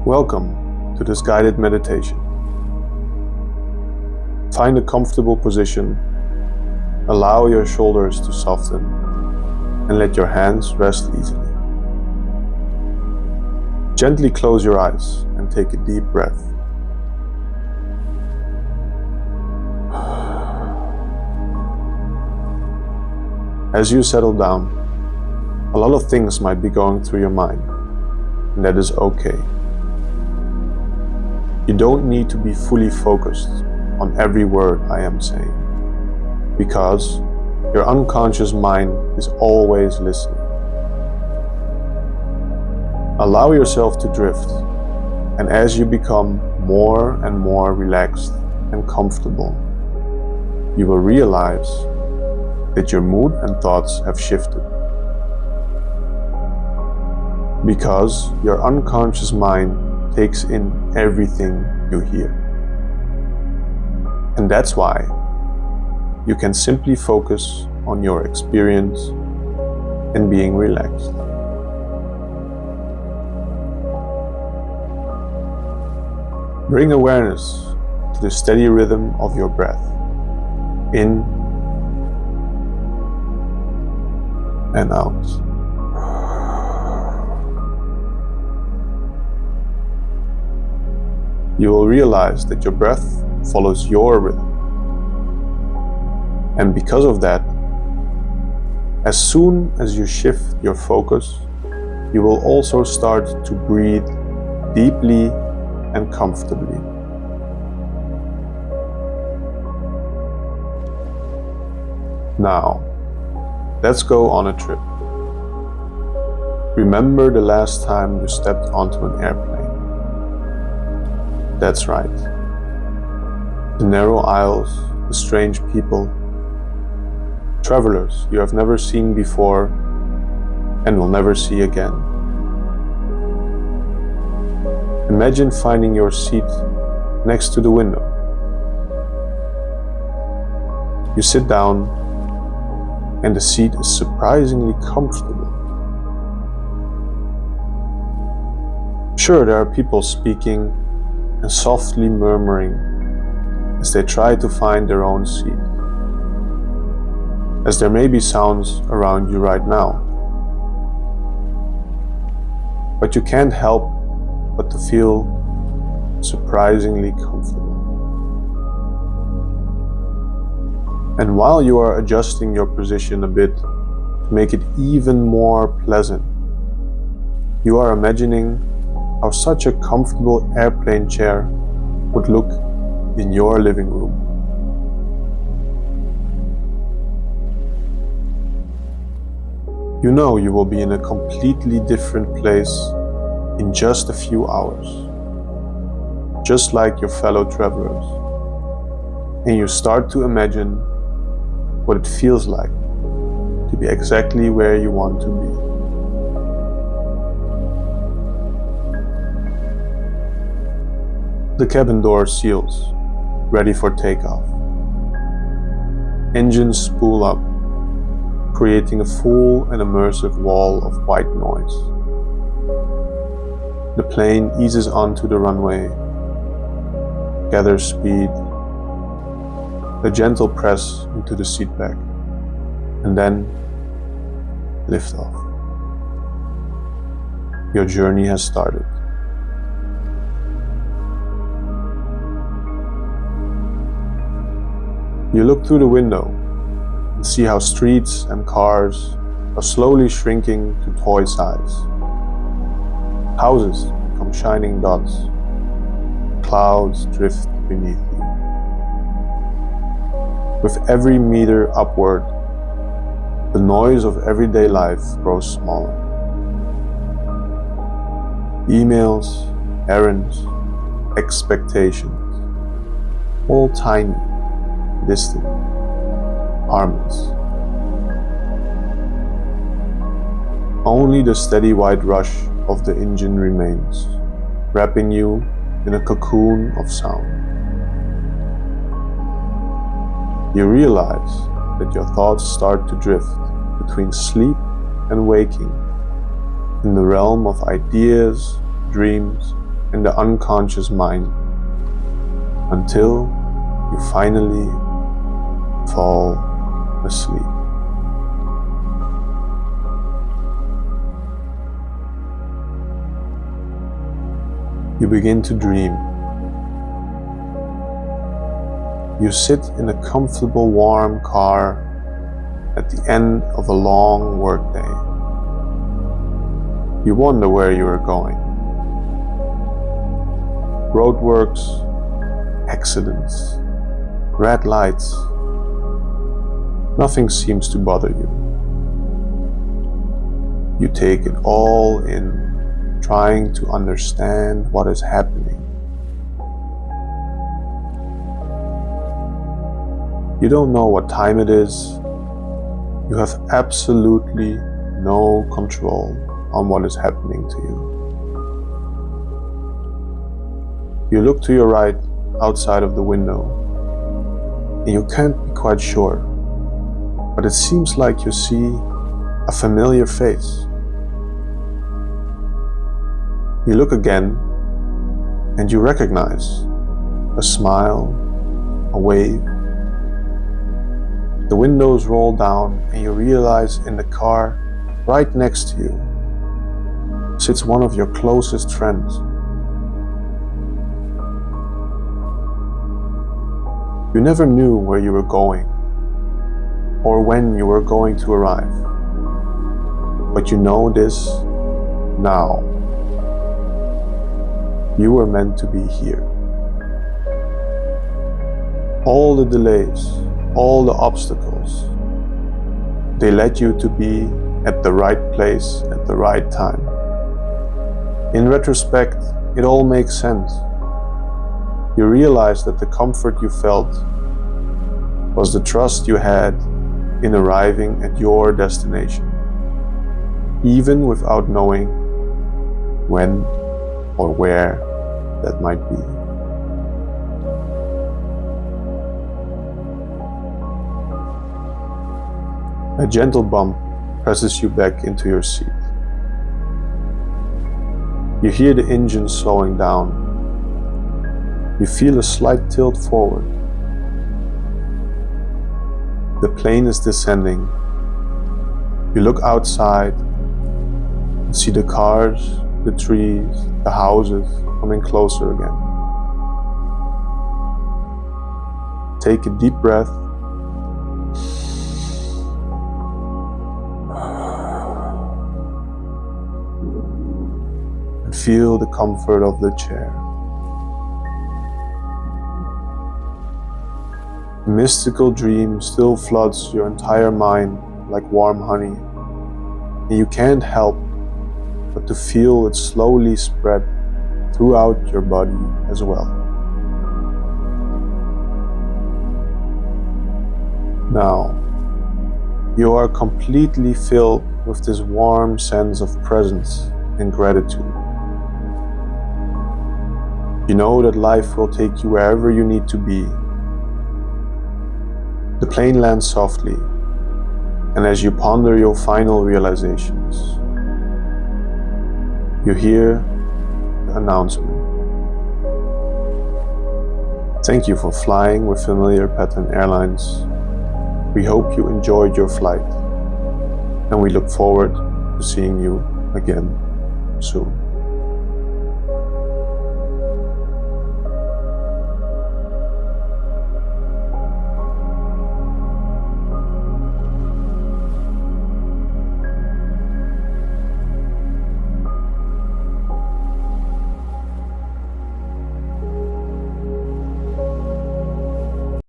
Welcome to this guided meditation. Find a comfortable position, allow your shoulders to soften, and let your hands rest easily. Gently close your eyes and take a deep breath. As you settle down, a lot of things might be going through your mind, and that is okay. You don't need to be fully focused on every word I am saying, because your unconscious mind is always listening. Allow yourself to drift, and as you become more and more relaxed and comfortable, you will realize that your mood and thoughts have shifted. Because your unconscious mind takes in everything you hear. And that's why you can simply focus on your experience and being relaxed. Bring awareness to the steady rhythm of your breath, in and out. You will realize that your breath follows your rhythm. And because of that, as soon as you shift your focus, you will also start to breathe deeply and comfortably. Now, let's go on a trip. Remember the last time you stepped onto an airplane. That's right. The narrow aisles, the strange people, travelers you have never seen before and will never see again. Imagine finding your seat next to the window. You sit down and the seat is surprisingly comfortable. Sure, there are people speaking and softly murmuring as they try to find their own seat, as there may be sounds around you right now. But you can't help but to feel surprisingly comfortable. And while you are adjusting your position a bit to make it even more pleasant, you are imagining how such a comfortable airplane chair would look in your living room. You know you will be in a completely different place in just a few hours, just like your fellow travelers. And you start to imagine what it feels like to be exactly where you want to be. The cabin door seals, ready for takeoff. Engines spool up, creating a full and immersive wall of white noise. The plane eases onto the runway, gathers speed, a gentle press into the seatback, and then lift off. Your journey has started. You look through the window and see how streets and cars are slowly shrinking to toy size. Houses become shining dots. Clouds drift beneath you. With every meter upward, the noise of everyday life grows smaller. Emails, errands, expectations, all tiny, distant, harmless. Only the steady white rush of the engine remains, wrapping you in a cocoon of sound. You realize that your thoughts start to drift between sleep and waking in the realm of ideas, dreams, in the unconscious mind until you finally fall asleep. You begin to dream. You sit in a comfortable, warm car at the end of a long workday. You wonder where you are going. Roadworks, accidents, red lights. Nothing seems to bother you. You take it all in, trying to understand what is happening. You don't know what time it is. You have absolutely no control on what is happening to you. You look to your right outside of the window, and you can't be quite sure, but it seems like you see a familiar face. You look again, and you recognize a smile, a wave. The windows roll down, and you realize in the car right next to you sits one of your closest friends. You never knew where you were going or when you were going to arrive, but you know this now. You were meant to be here. All the delays, all the obstacles, they led you to be at the right place at the right time. In retrospect, it all makes sense. You realize that the comfort you felt was the trust you had in arriving at your destination, even without knowing when or where that might be. A gentle bump presses you back into your seat. You hear the engine slowing down. You feel a slight tilt forward. The plane is descending. You look outside and see the cars, the trees, the houses coming closer again. Take a deep breath. And feel the comfort of the chair. A mystical dream still floods your entire mind like warm honey, and you can't help but to feel it slowly spread throughout your body as well. Now, you are completely filled with this warm sense of presence and gratitude. You know that life will take you wherever you need to be. The plane lands softly, and as you ponder your final realizations, you hear the announcement. Thank you for flying with Familiar Pattern Airlines. We hope you enjoyed your flight, and we look forward to seeing you again soon.